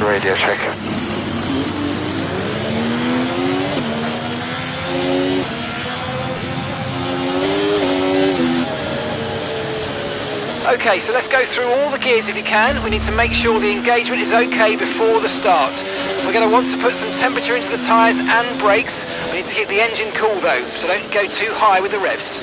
radio check. Okay, so let's go through all the gears if you can. We need to make sure the engagement is okay before the start. We're going to want to put some temperature into the tyres and brakes. We need to keep the engine cool though, so don't go too high with the revs.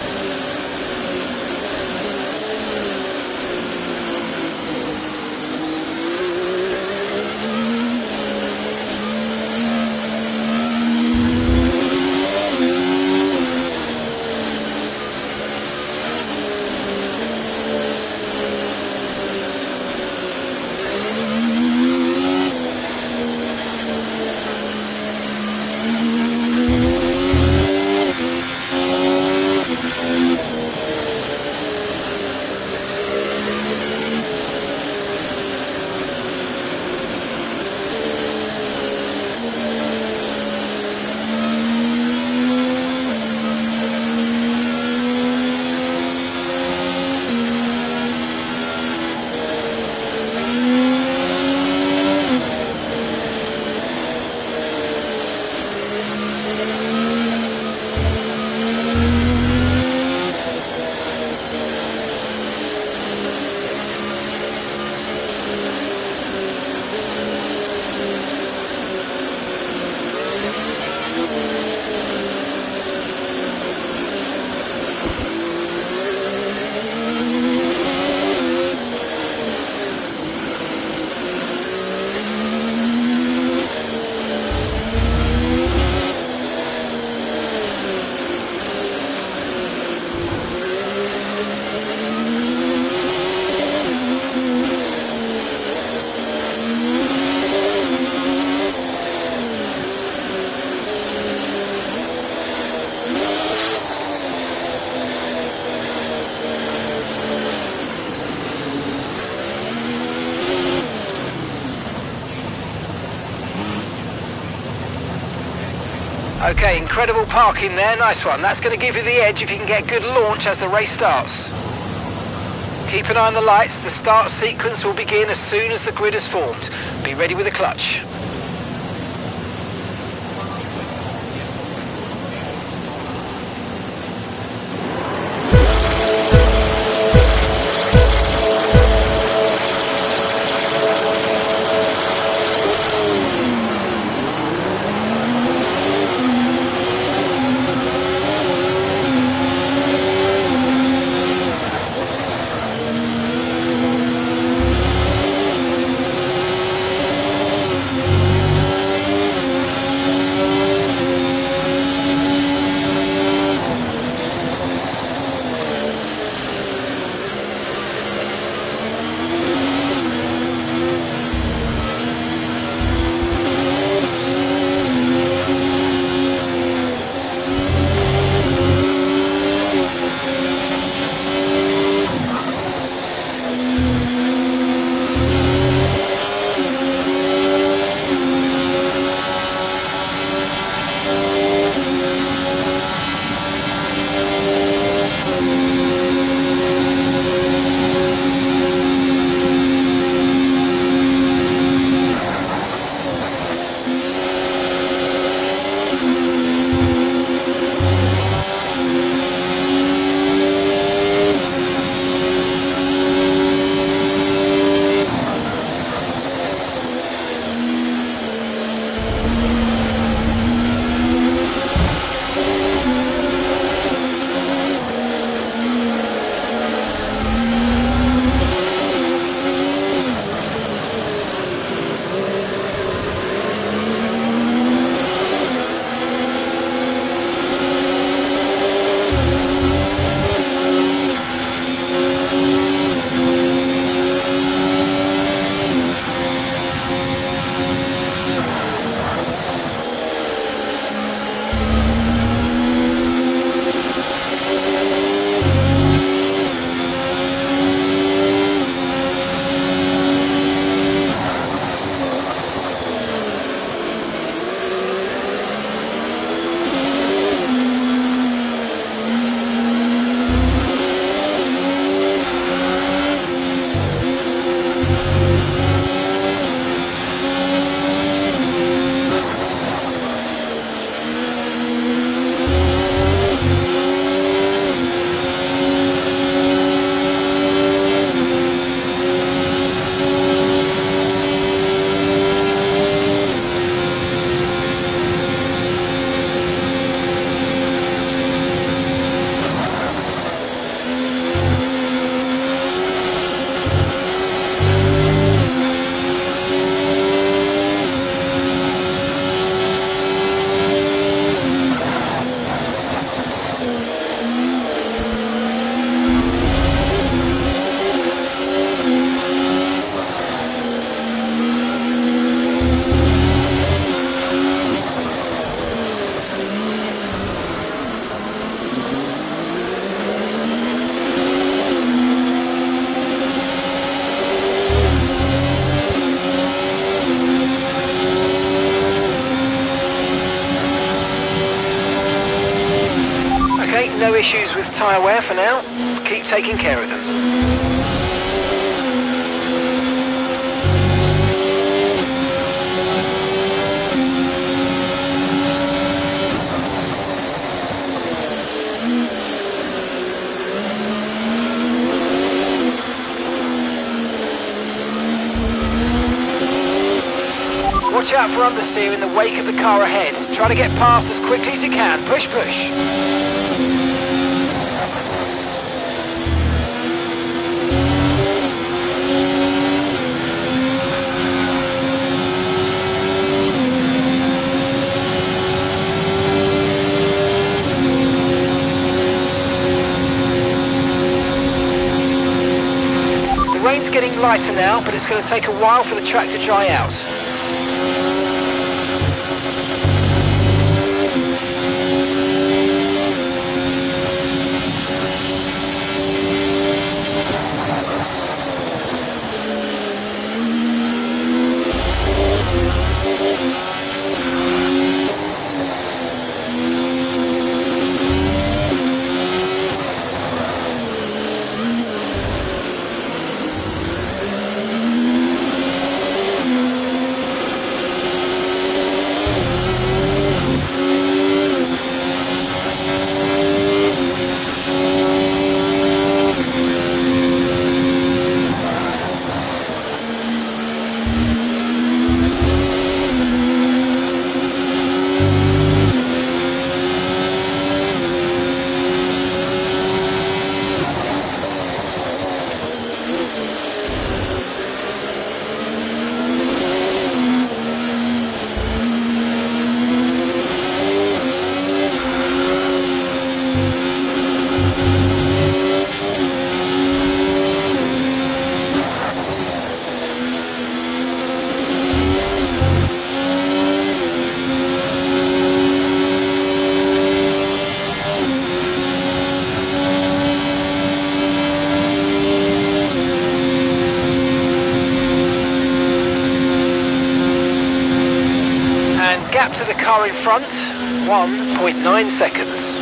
Okay, incredible parking there, nice one. That's going to give you the edge if you can get good launch as the race starts. Keep an eye on the lights, the start sequence will begin as soon as the grid is formed. Be ready with the clutch. Okay, no issues with tyre wear for now. Keep taking care of them. Watch out for understeer in the wake of the car ahead. Try to get past as quickly as you can. Push, push. The rain's getting lighter now, but it's going to take a while for the track to dry out. Gap to the car in front, 1.9 seconds.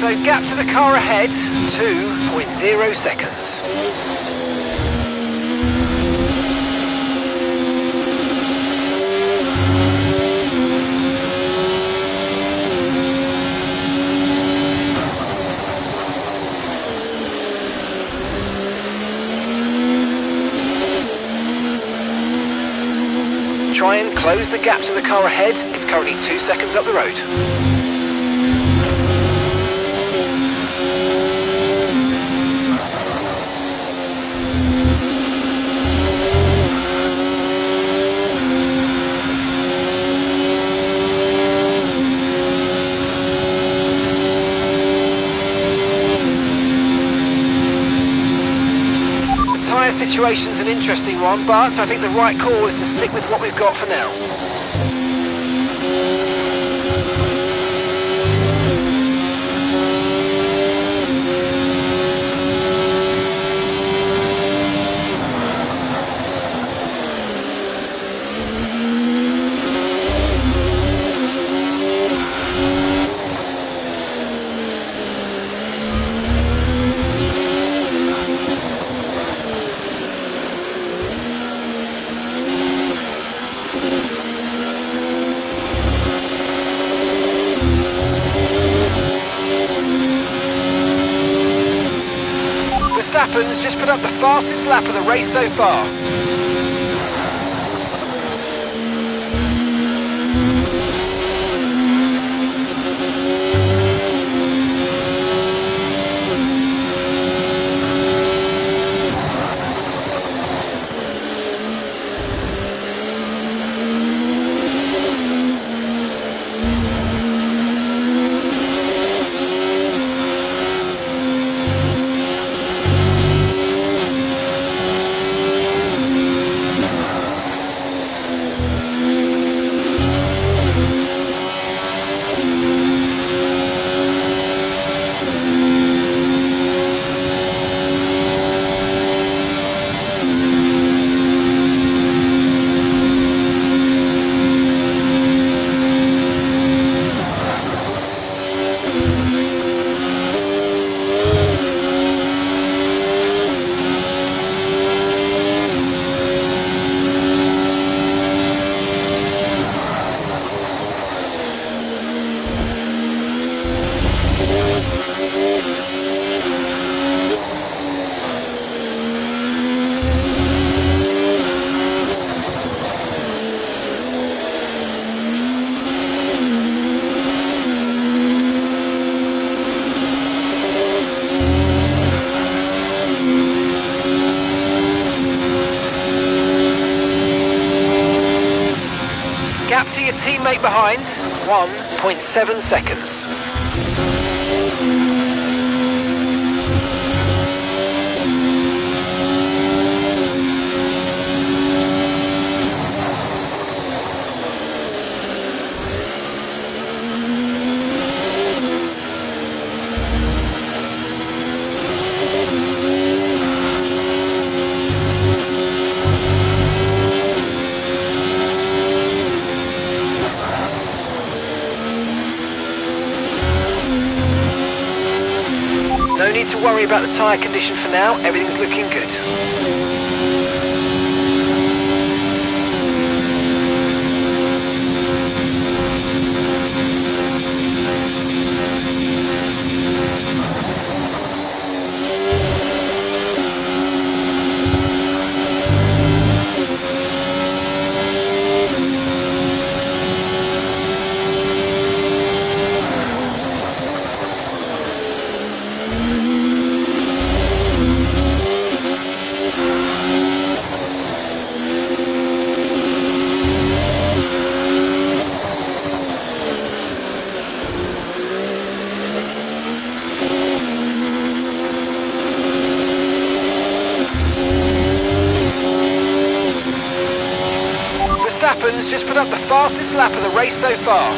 So gap to the car ahead, 2.0 seconds. Try and close the gap to the car ahead. It's currently 2 seconds up the road. The situation's an interesting one, but I think the right call is to stick with what we've got for now. Verstappen's just put up the fastest lap of the race so far. Gap to your teammate behind, 1.7 seconds. No need to worry about the tyre condition for now, everything's looking good. Verstappen's just put up the fastest lap of the race so far.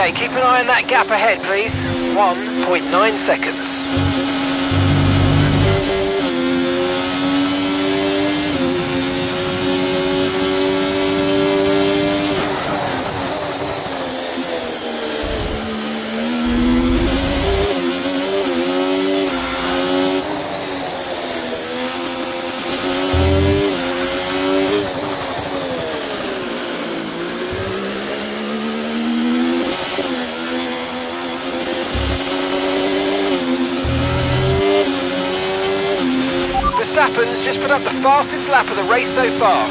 Okay, keep an eye on that gap ahead, please. 1.9 seconds. Verstappen's just put up the fastest lap of the race so far.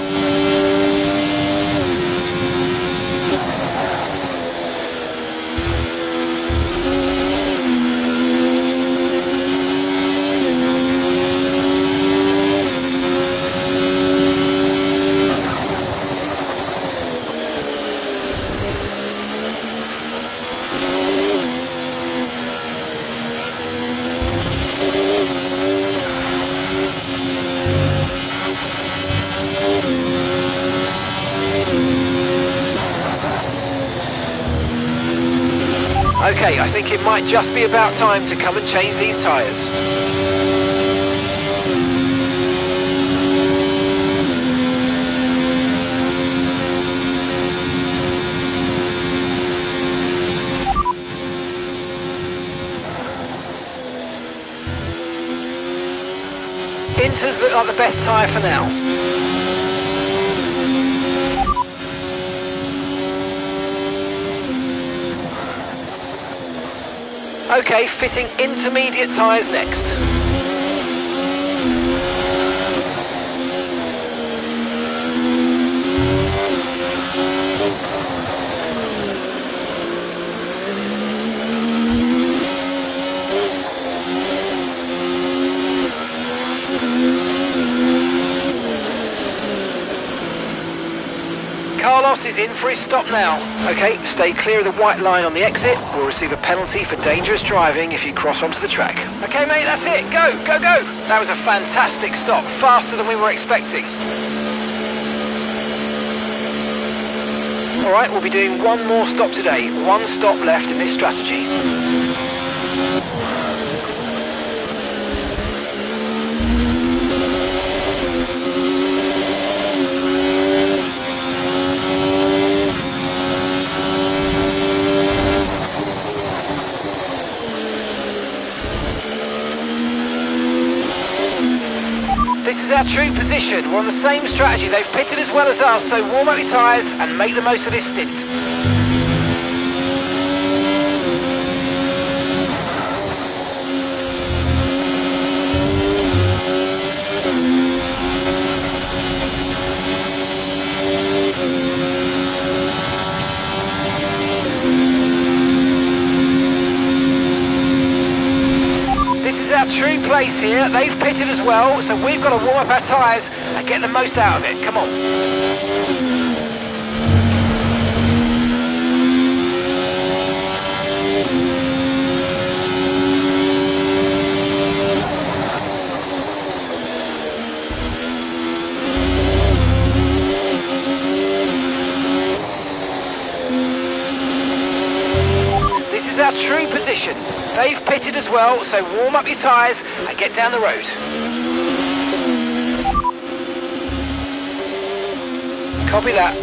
Okay, I think it might just be about time to come and change these tyres. Inters look like the best tyre for now. Okay, fitting intermediate tyres next. Carlos is in for his stop now. Okay, stay clear of the white line on the exit. We'll receive a penalty for dangerous driving if you cross onto the track. Okay, mate, that's it. Go, go, go. That was a fantastic stop, faster than we were expecting. All right, we'll be doing one more stop today. One stop left in this strategy. This is our true position. We're on the same strategy. They've pitted as well as us, so warm up your tyres and make the most of this stint. Our true place here. They've pitted as well, so we've got to warm up our tyres and get the most out of it. Come on. This is our true position. They've pitted as well, so warm up your tyres and get down the road. Copy that.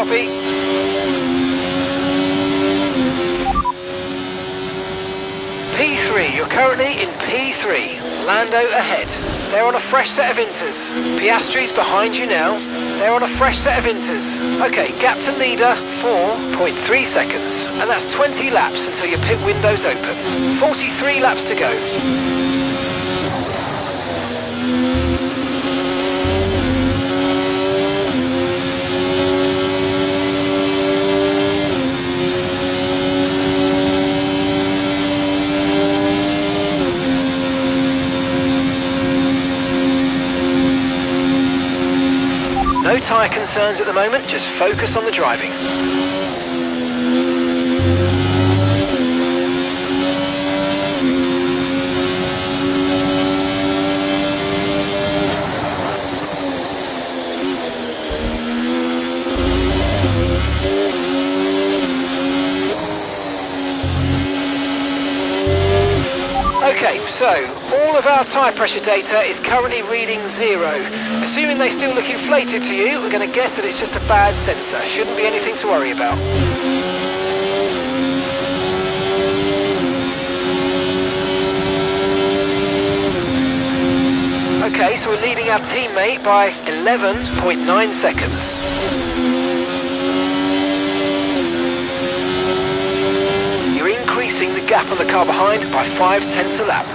Copy. P3, you're currently in P3. Lando ahead. They're on a fresh set of inters. Piastri's behind you now. They're on a fresh set of inters. Okay, gap to leader, 4.3 seconds. And that's 20 laps until your pit window's open. 43 laps to go. No tyre concerns at the moment, just focus on the driving. Okay, so all of our tyre pressure data is currently reading 0. Assuming they still look inflated to you, we're going to guess that it's just a bad sensor. Shouldn't be anything to worry about. Okay, so we're leading our teammate by 11.9 seconds. Increasing the gap on the car behind by 0.5 a lap.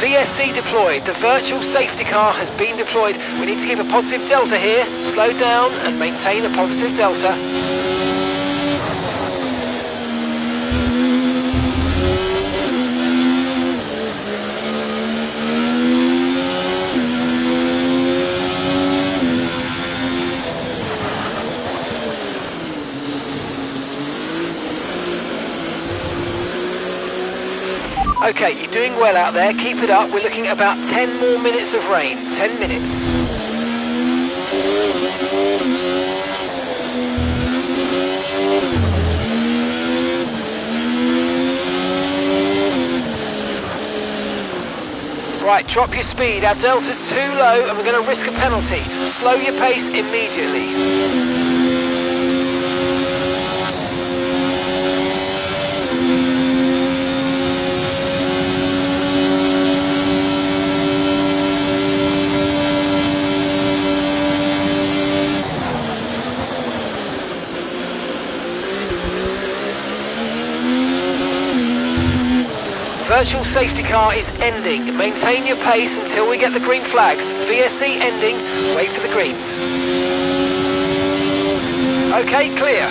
VSC deployed. The virtual safety car has been deployed. We need to keep a positive delta here. Slow down and maintain a positive delta. Okay, you're doing well out there. Keep it up. We're looking at about 10 more minutes of rain. 10 minutes. Right, drop your speed. Our delta's too low and we're going to risk a penalty. Slow your pace immediately. Virtual safety car is ending. Maintain your pace until we get the green flags. VSC ending. Wait for the greens. Okay, clear.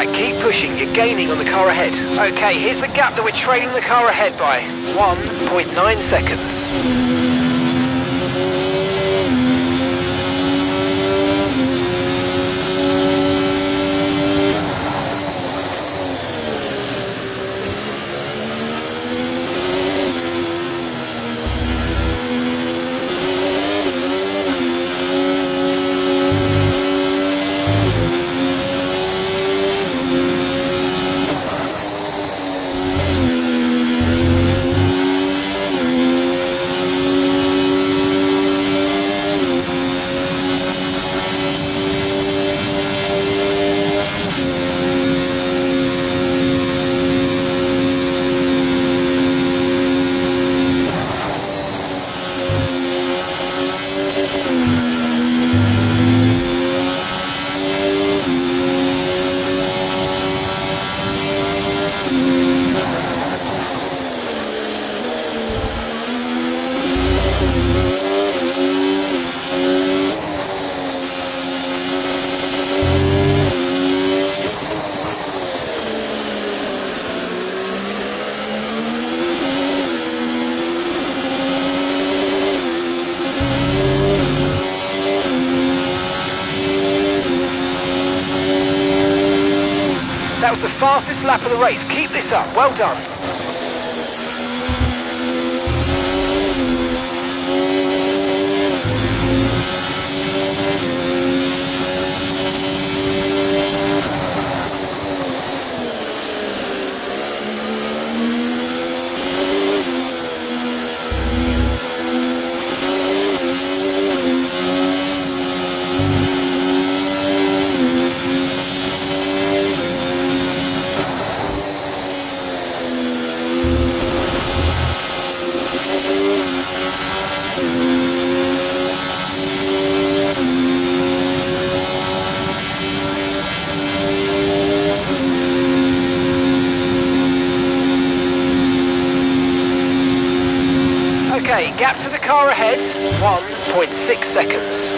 Right, keep pushing. You're gaining on the car ahead. Okay, here's the gap that we're trailing the car ahead by. 1.9 seconds. That was the fastest lap of the race. Keep this up. Well done. Okay, gap to the car ahead, 1.6 seconds.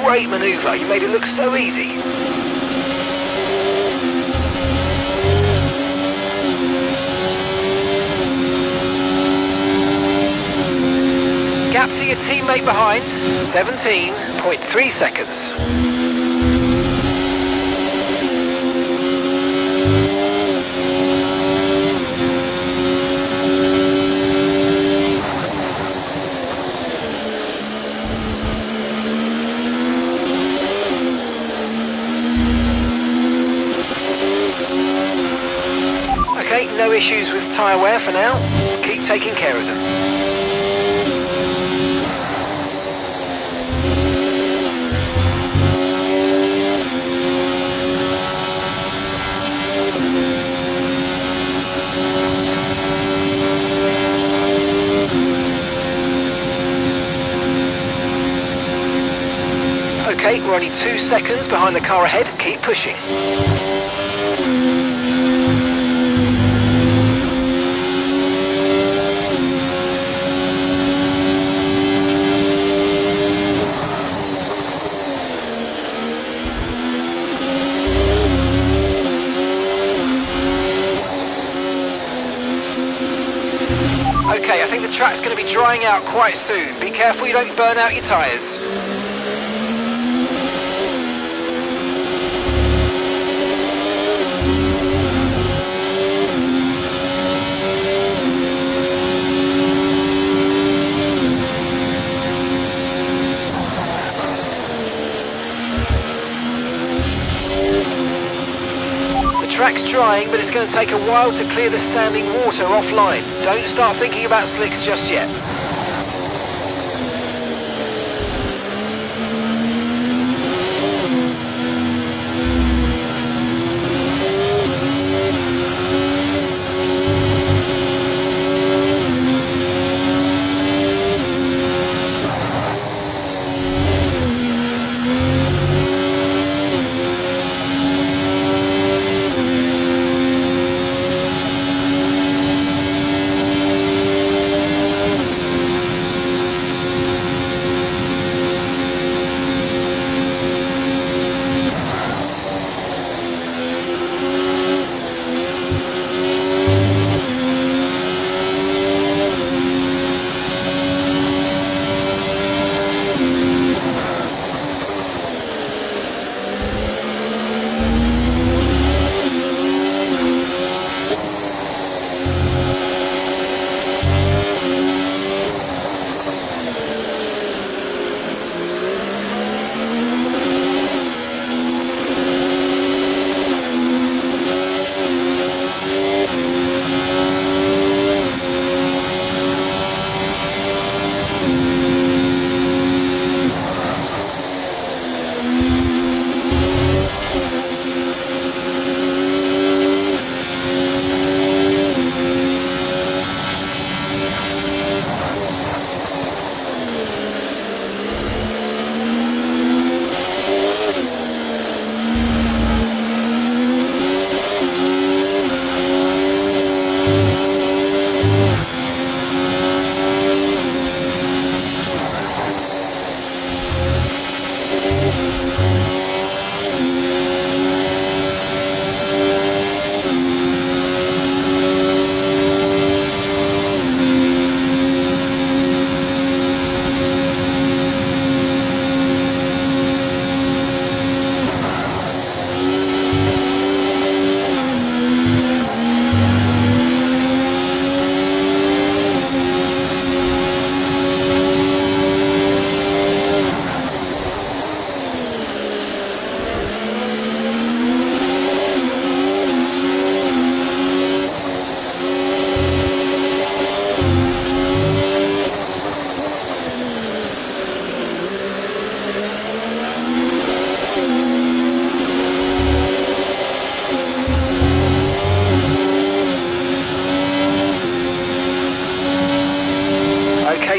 Great manoeuvre, you made it look so easy. Gap to your teammate behind, 17.3 seconds. no issues with tyre wear for now. Keep taking care of them. Okay, we're only 2 seconds behind the car ahead. Keep pushing. Okay, I think the track's going to be drying out quite soon. Be careful you don't burn out your tyres. The track's drying, but it's going to take a while to clear the standing water offline. Don't start thinking about slicks just yet.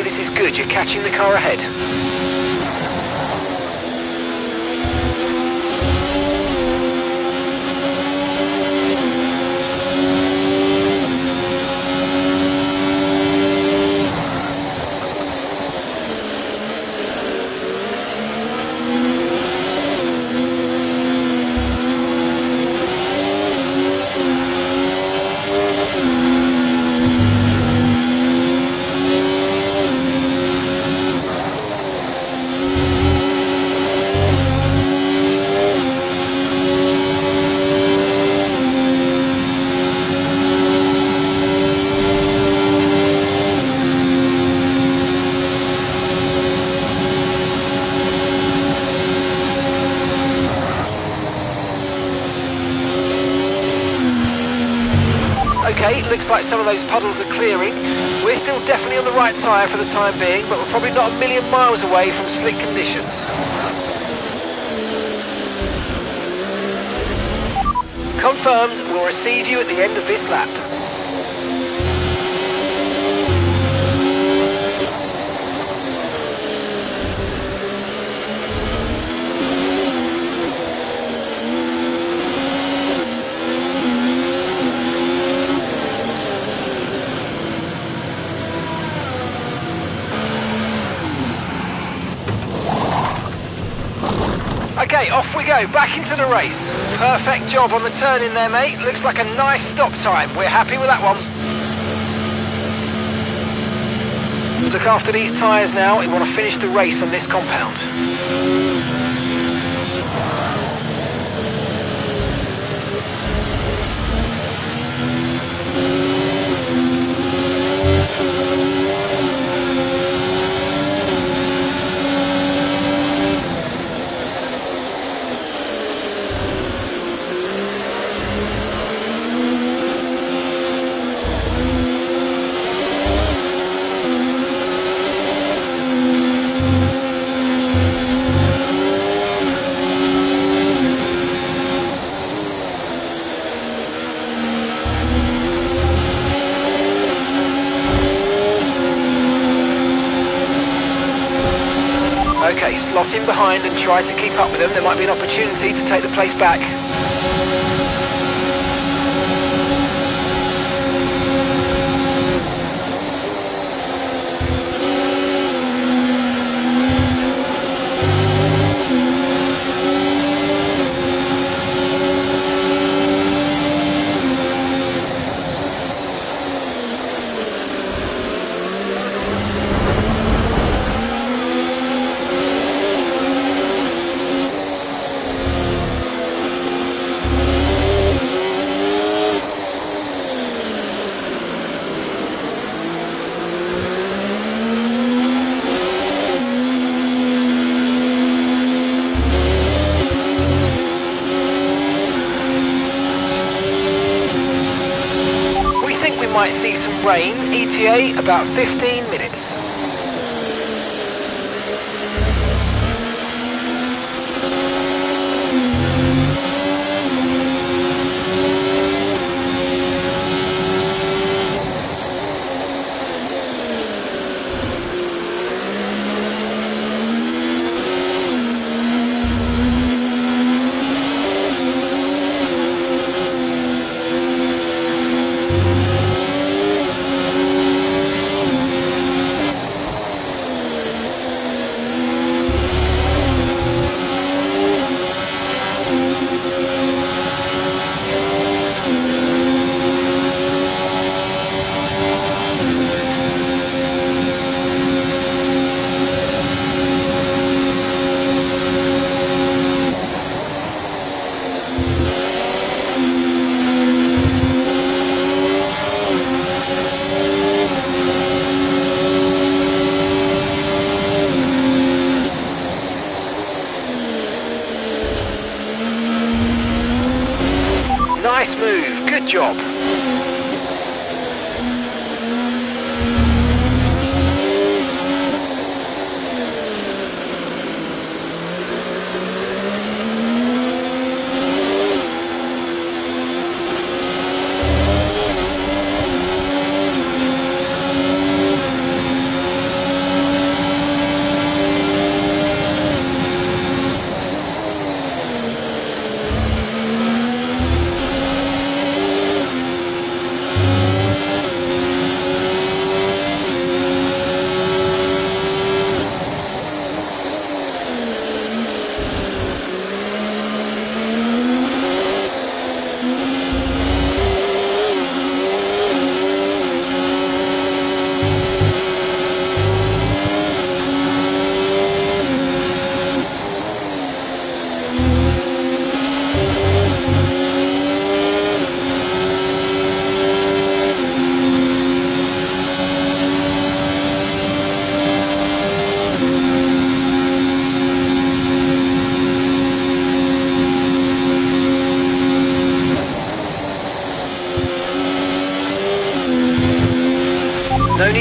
This is good, you're catching the car ahead. Okay, looks like some of those puddles are clearing. We're still definitely on the right tyre for the time being, but we're probably not a million miles away from slick conditions. Confirmed, we'll receive you at the end of this lap. Okay, off we go, back into the race. Perfect job on the turn in there, mate. Looks like a nice stop time. We're happy with that one. Look after these tyres now. We want to finish the race on this compound. Okay, slot in behind and try to keep up with them. There might be an opportunity to take the place back. Might see some rain, ETA about 15 minutes. Nice move, good job.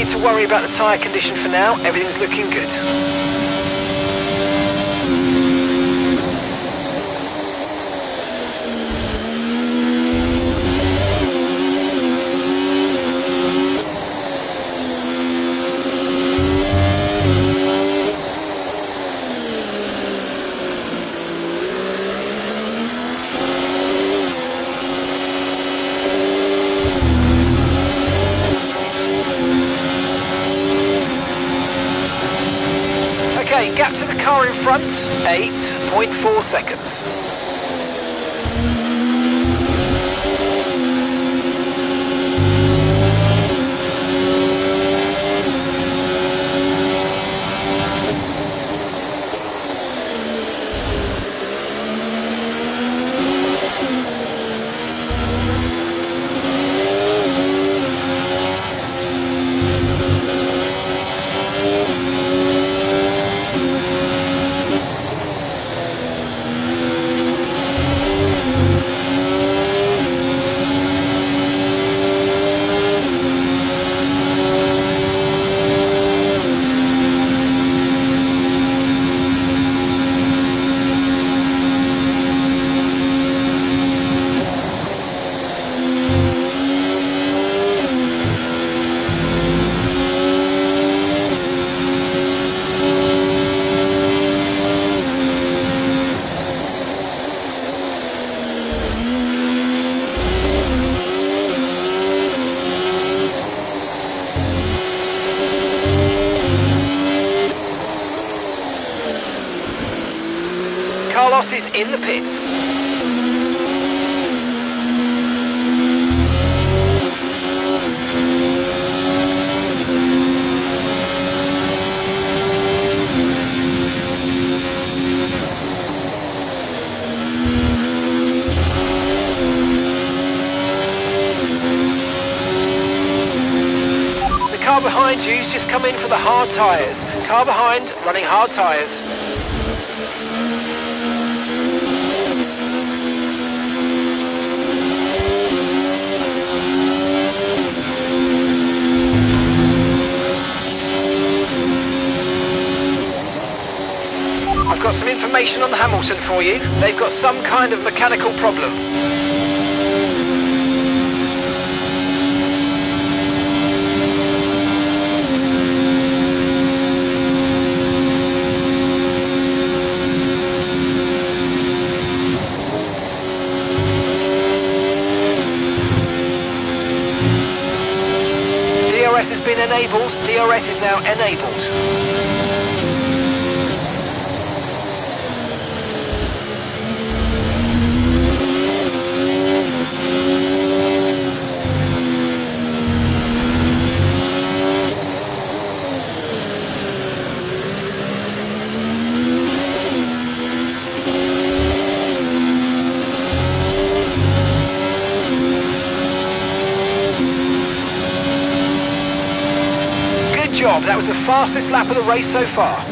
need to worry about the tyre condition for now. Everything's looking good. Okay, gap to the car in front, 8.4 seconds. Carlos is in the pits. The car behind you's just come in for the hard tyres. Car behind running hard tyres. I've got some information on the Hamilton for you. They've got some kind of mechanical problem. DRS has been enabled. DRS is now enabled. Job. That was the fastest lap of the race so far.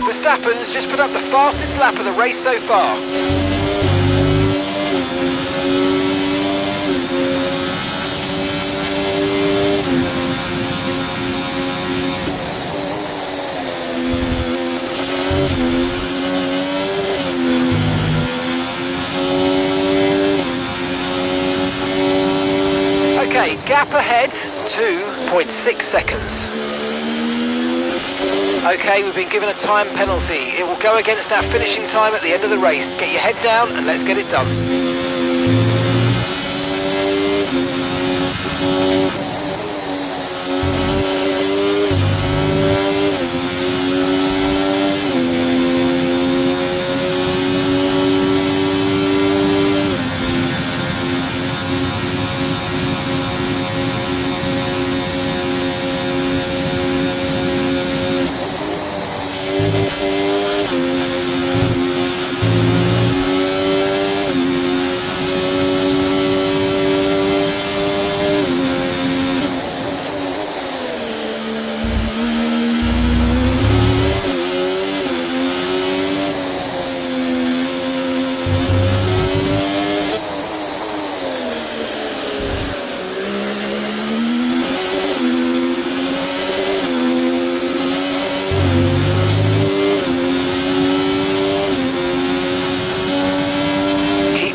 Verstappen's just put up the fastest lap of the race so far. Okay, gap ahead, 2.6 seconds. Okay, we've been given a time penalty. It will go against our finishing time at the end of the race. Get your head down and let's get it done.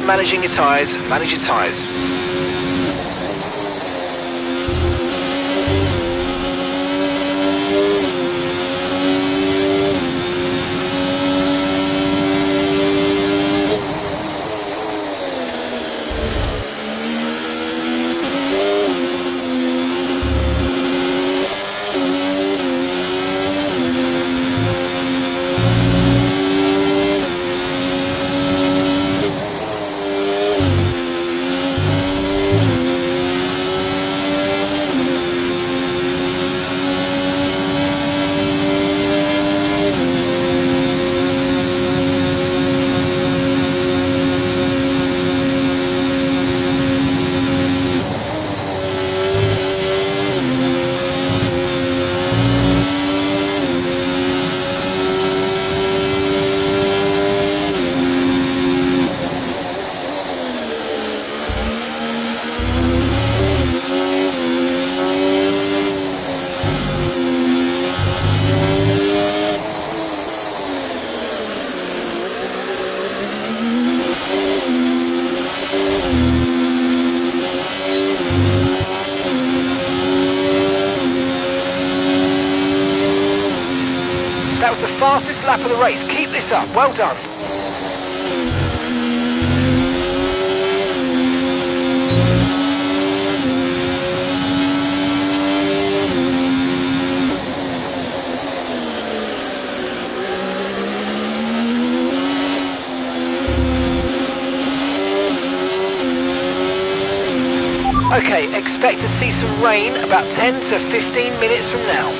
Managing your tyres, manage your tyres. That was the fastest lap of the race. Keep this up. Well done. Okay, expect to see some rain about 10 to 15 minutes from now.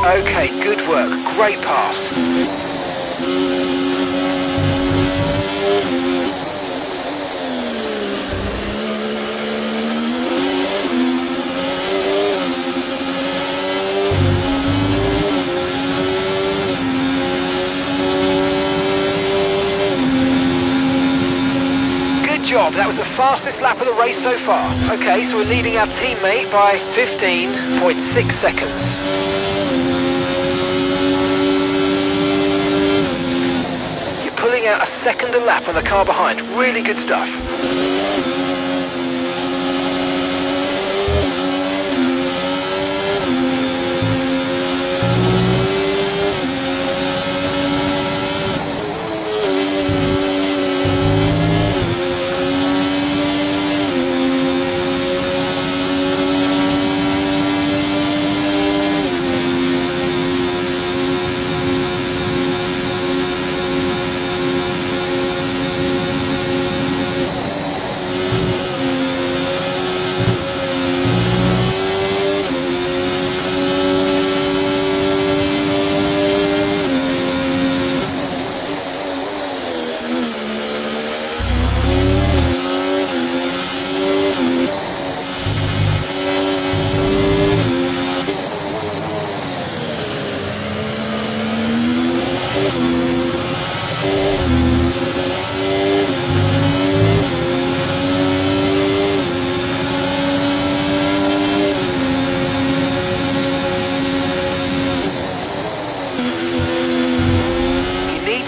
Okay, good work. Great pass. Good job. That was the fastest lap of the race so far. Okay, so we're leading our teammate by 15.6 seconds. Pulling out a second a lap on the car behind. Really good stuff.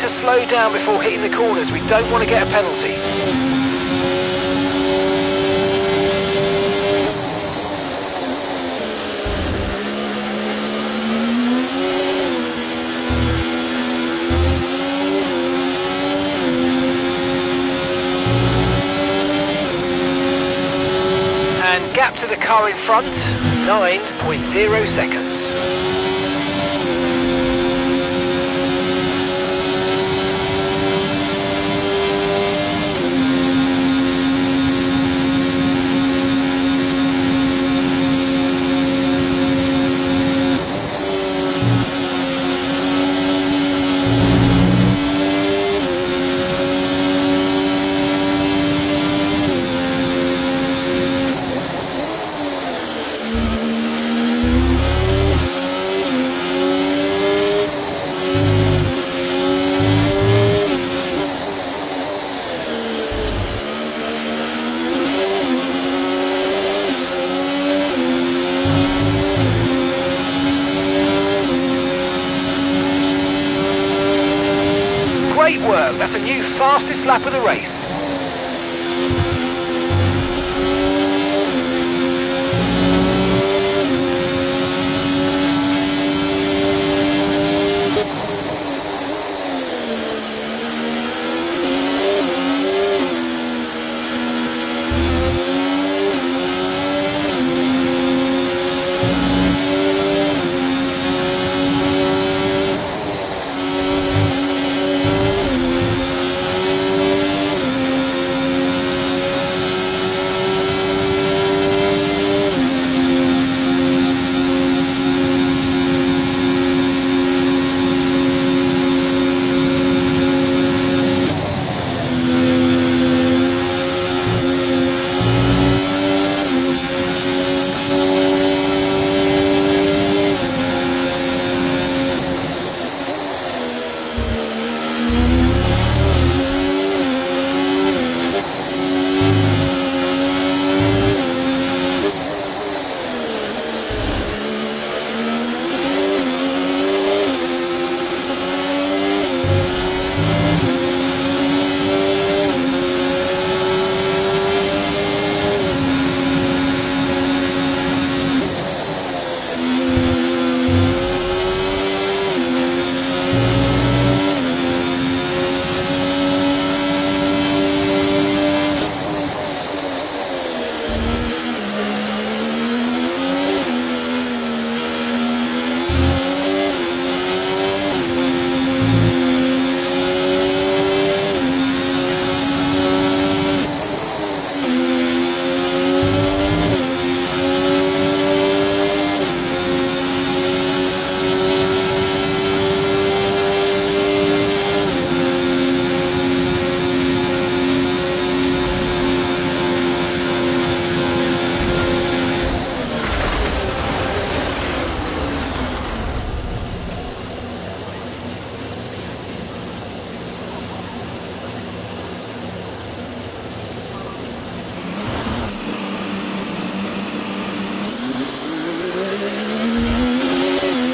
to slow down before hitting the corners. We don't want to get a penalty. And gap to the car in front, 9.0 seconds. Great work, that's a new fastest lap of the race.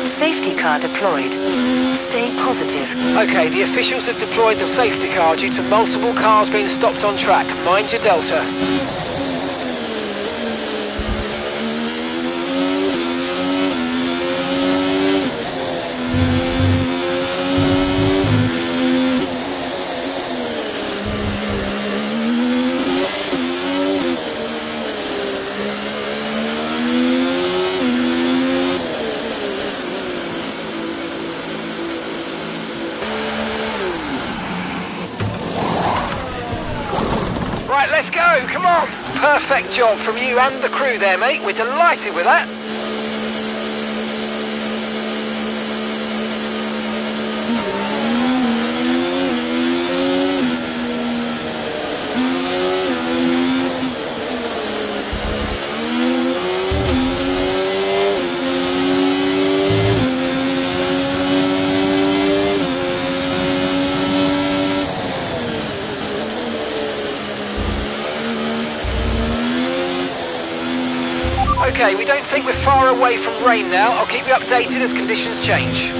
Safety car deployed. Stay positive. Okay, the officials have deployed the safety car due to multiple cars being stopped on track. Mind your delta. Right, let's go, come on. Perfect job from you and the crew there, mate. We're delighted with that. Okay, we don't think we're far away from rain now. I'll keep you updated as conditions change.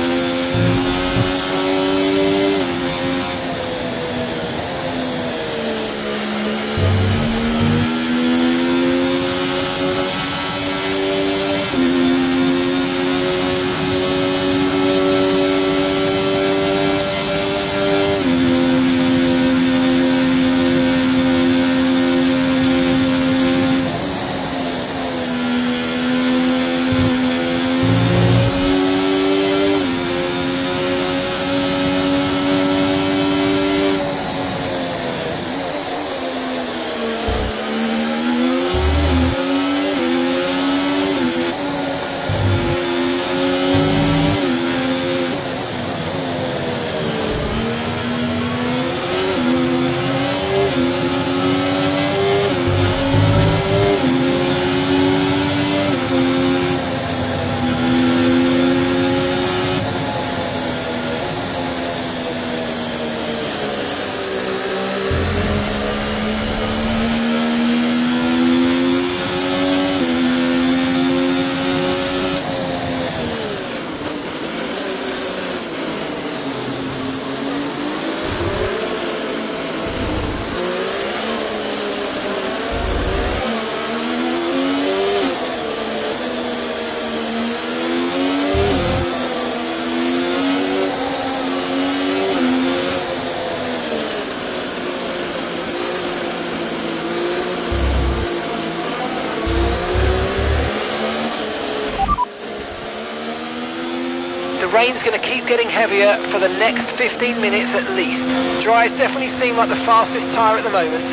rain's going to keep getting heavier for the next 15 minutes at least. Dries definitely seem like the fastest tyre at the moment.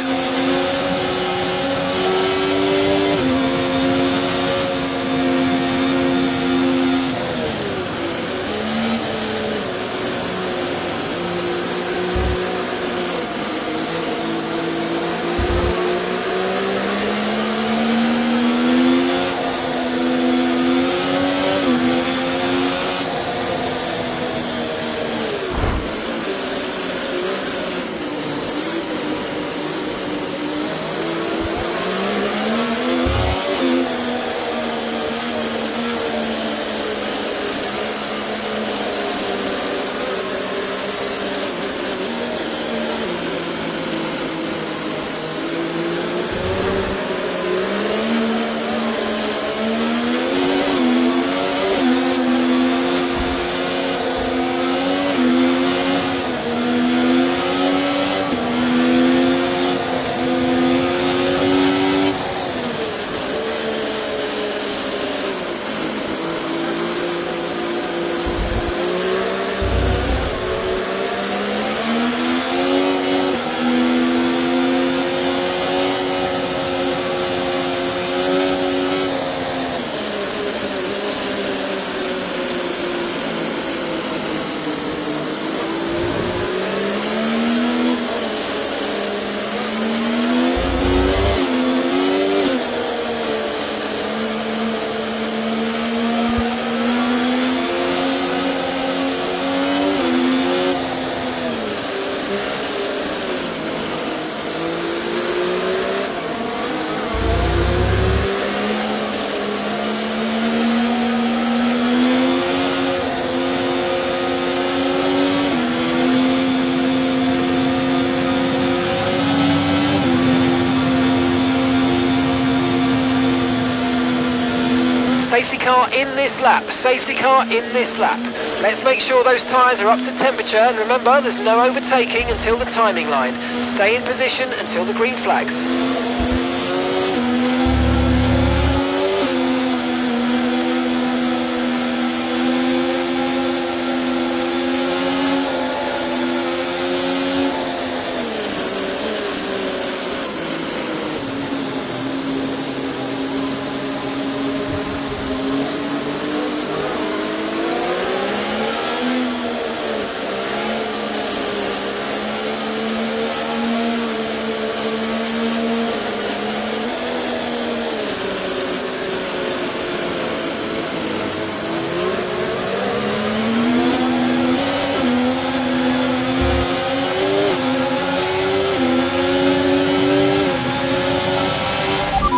Safety car in this lap, safety car in this lap. Let's make sure those tyres are up to temperature, and remember, there's no overtaking until the timing line. Stay in position until the green flags.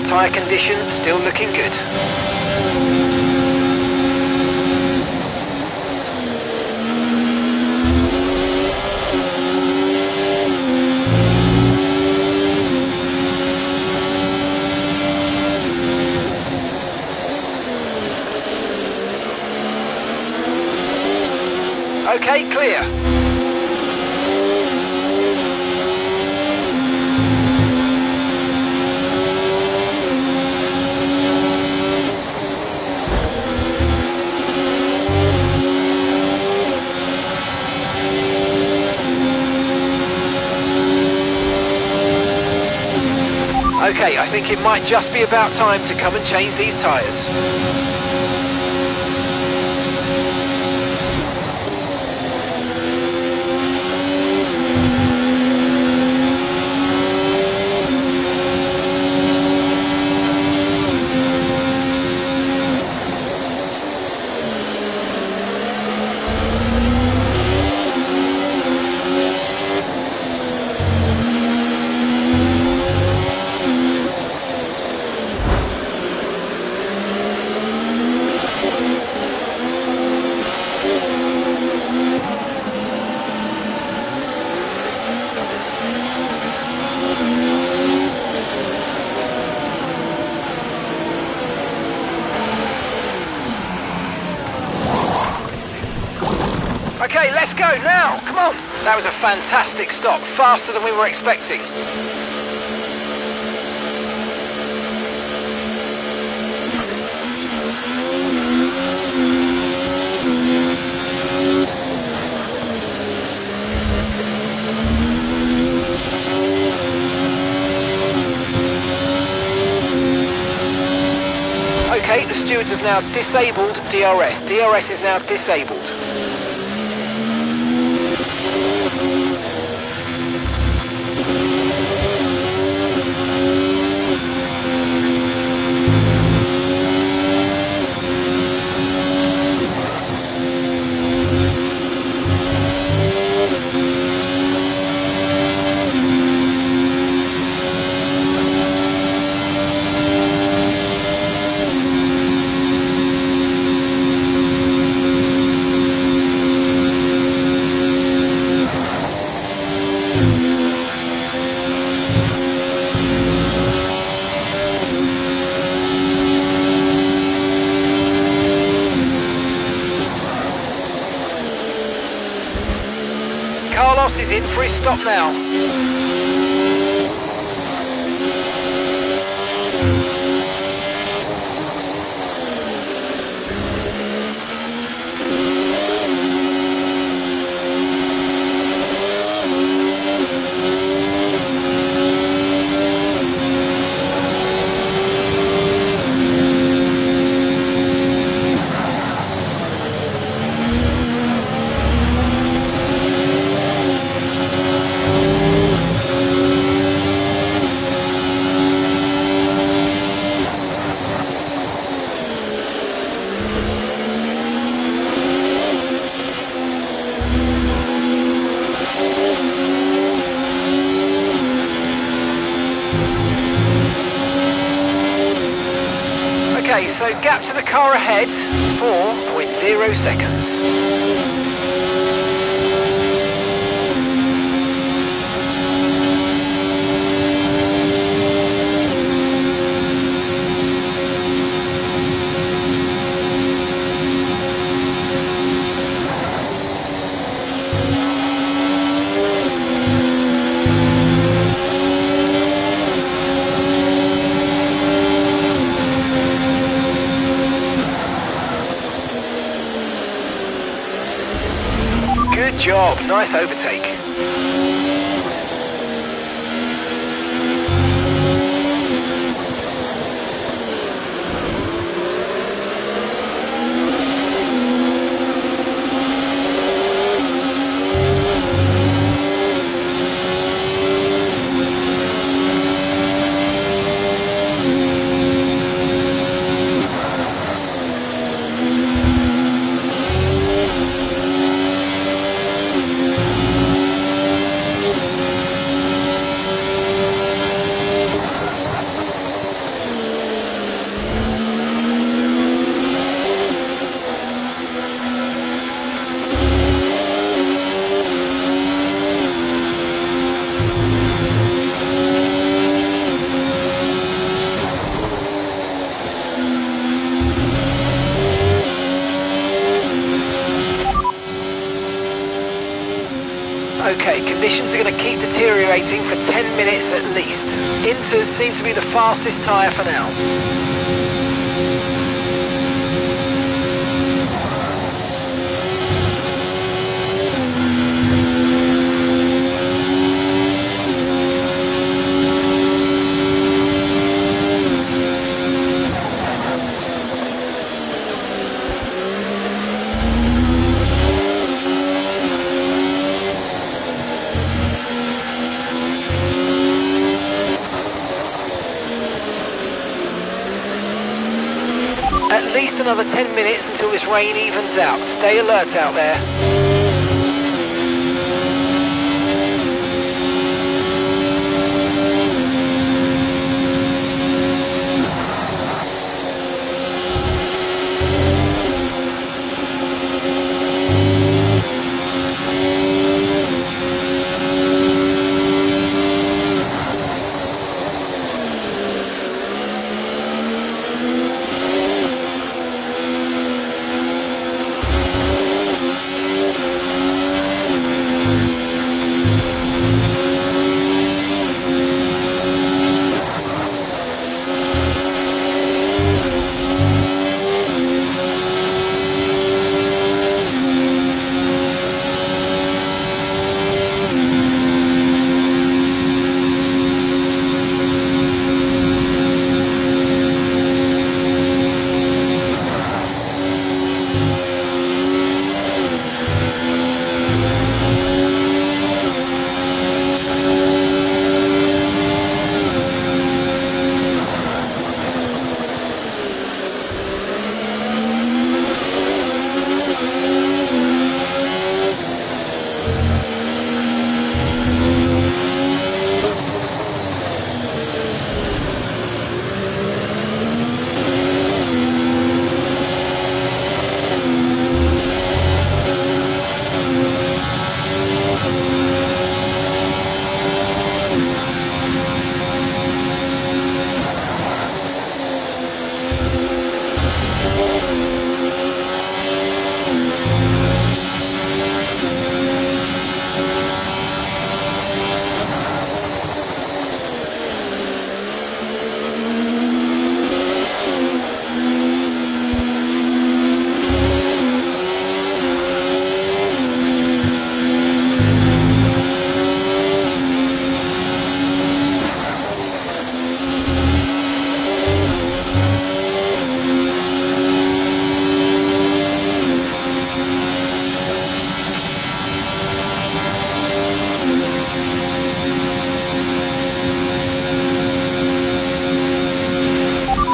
Tyre condition still looking good. Okay, clear. Okay, I think it might just be about time to come and change these tyres. Okay, let's go now, come on. That was a fantastic stop, faster than we were expecting. stewards have now disabled DRS. DRS is now disabled. Carlos is in for his stop now. Okay, so gap to the car ahead, 4.0 seconds. Good job, nice overtake. Okay, conditions are going to keep deteriorating for 10 minutes at least. Inters seem to be the fastest tyre for now. At least another 10 minutes until this rain evens out. Stay alert out there.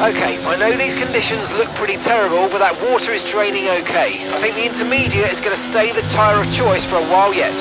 Okay, I know these conditions look pretty terrible, but that water is draining okay. I think the intermediate is going to stay the tyre of choice for a while yet.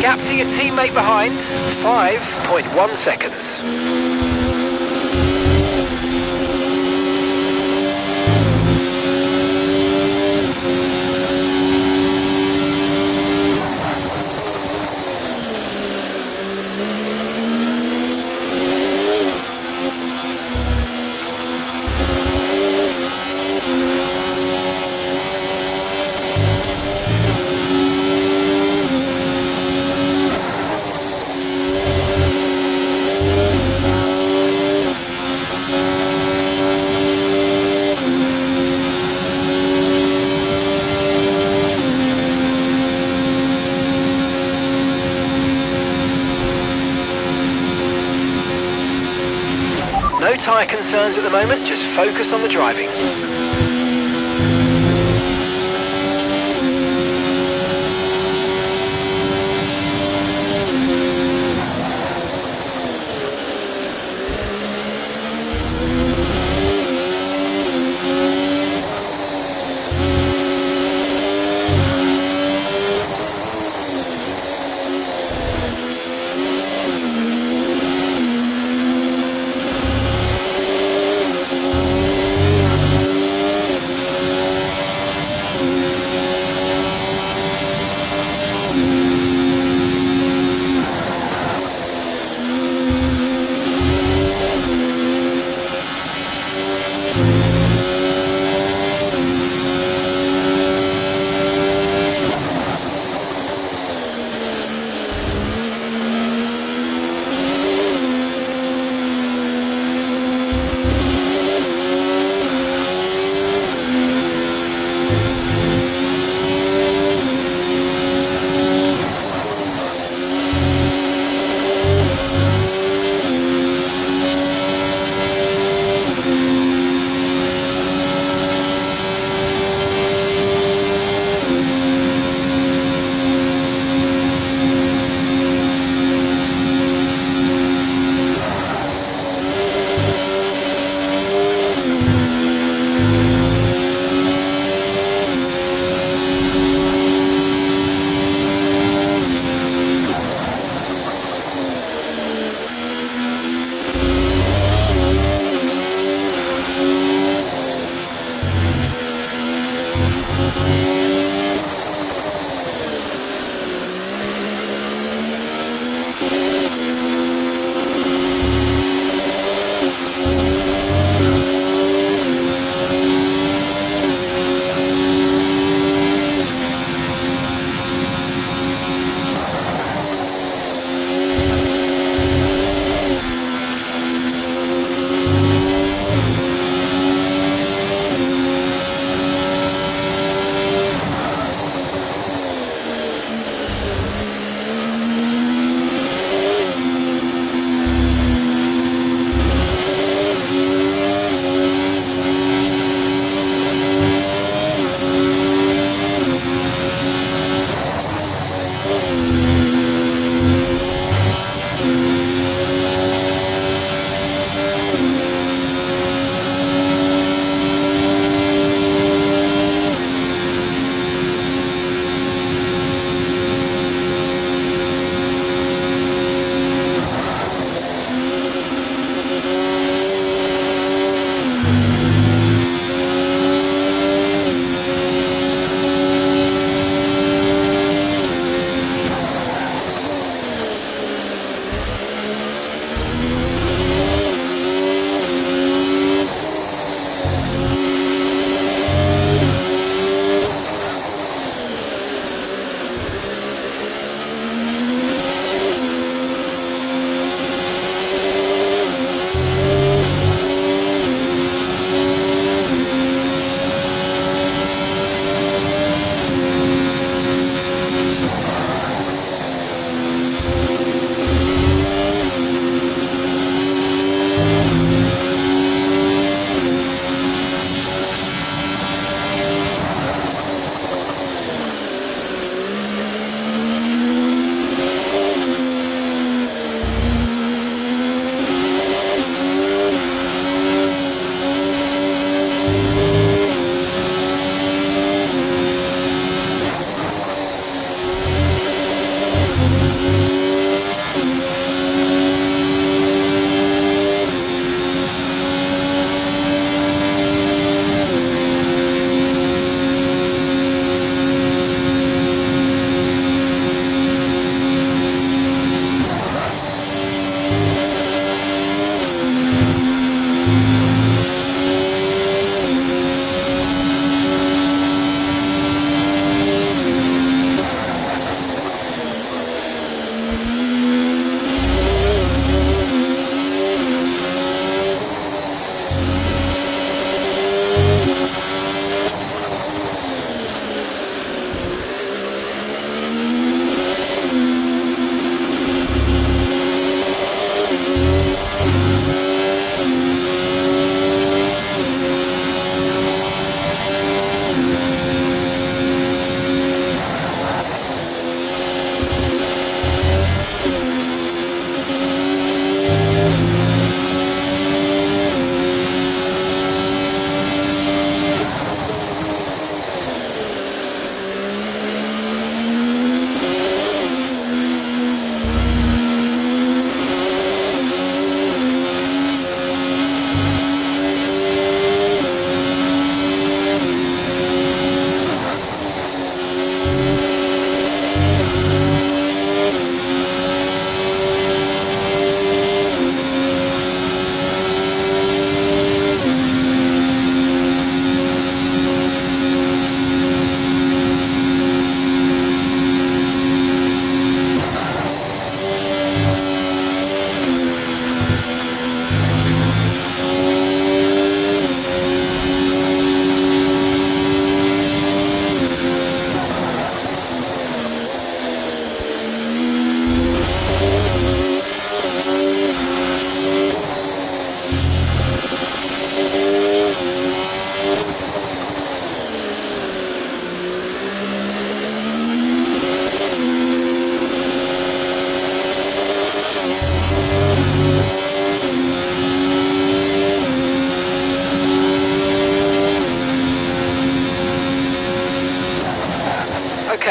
Gap to your teammate behind, 5.1 seconds. No tyre concerns at the moment, just focus on the driving.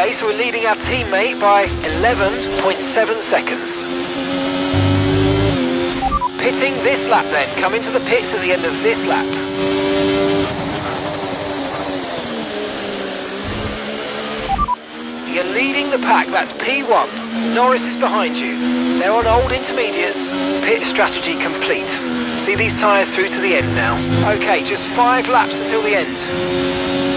Okay, so we're leading our teammate by 11.7 seconds. Pitting this lap then. Come into the pits at the end of this lap. You're leading the pack, that's P1. Norris is behind you. They're on old intermediates. Pit strategy complete. See these tyres through to the end now. Okay, just 5 laps until the end.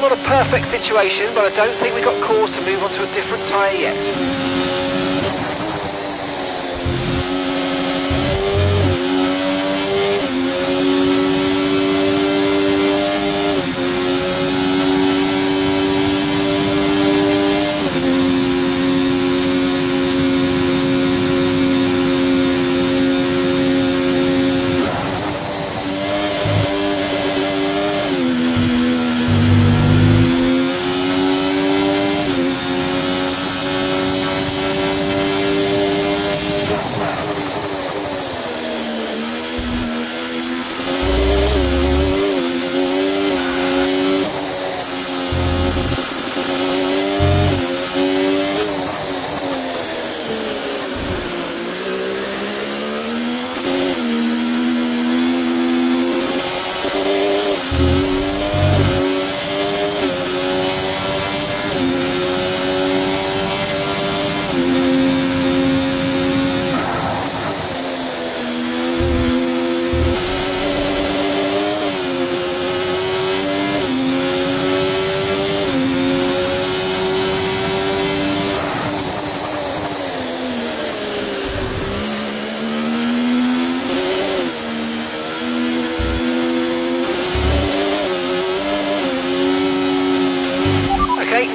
Not a perfect situation, but I don't think we got cause to move on to a different tyre yet.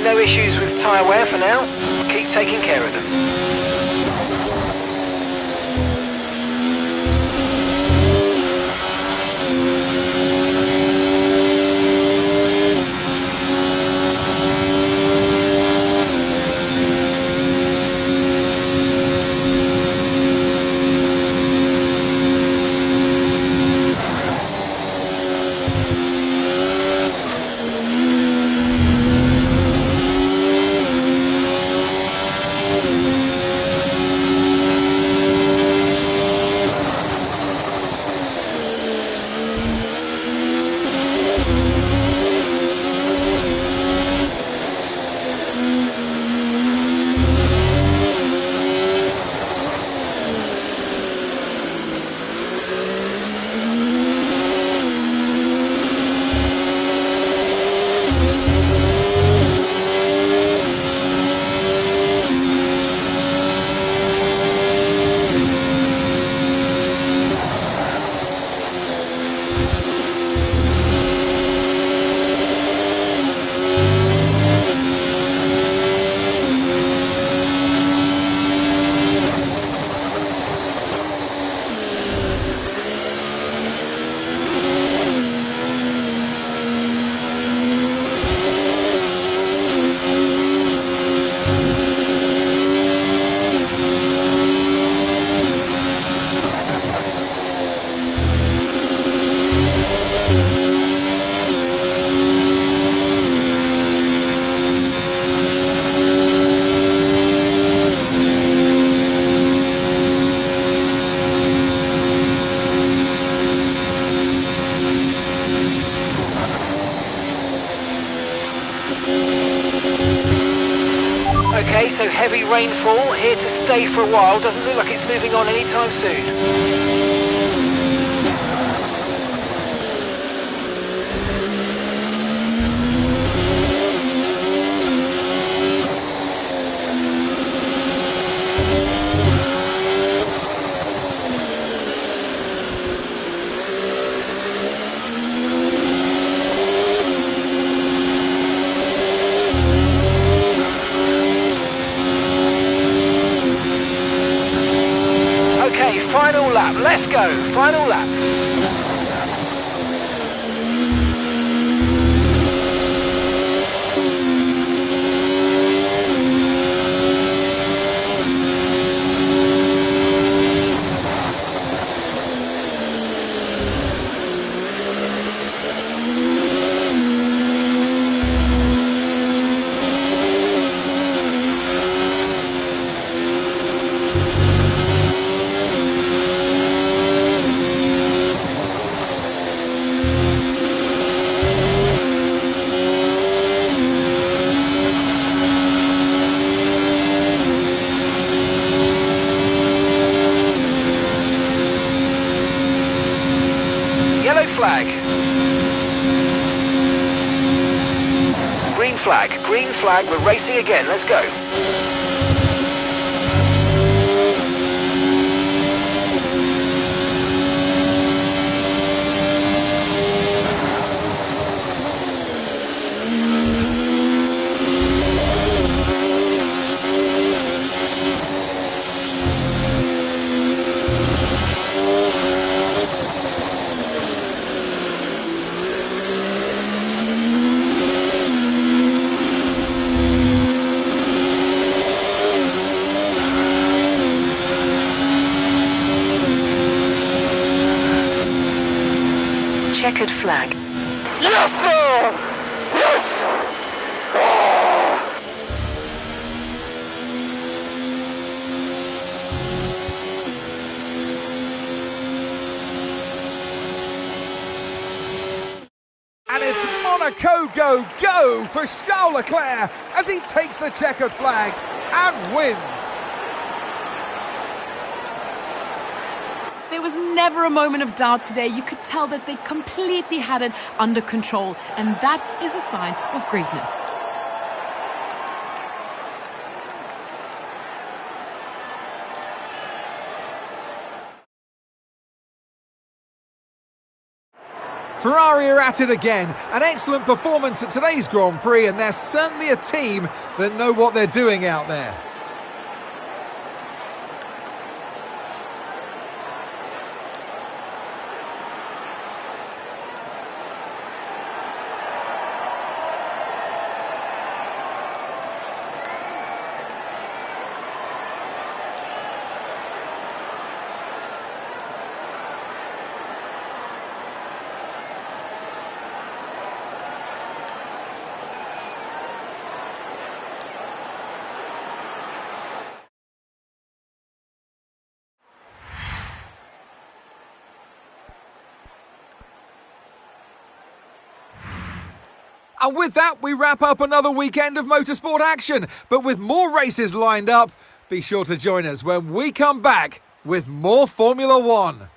No issues with tyre wear for now. Keep taking care of them. heavy rainfall, here to stay for a while. Doesn't look like it's moving on anytime soon. Final lap, let's go, final lap. Yellow flag. Green flag, we're racing again, let's go. Checkered flag. Yes, sir! Yes! And it's Monaco go for Charles Leclerc as he takes the checkered flag and wins. There was never a moment of doubt today. You could tell that they completely had it under control, and that is a sign of greatness. Ferrari are at it again. An excellent performance at today's Grand Prix, and they're certainly a team that know what they're doing out there. And with that, we wrap up another weekend of motorsport action. But with more races lined up, be sure to join us when we come back with more Formula One.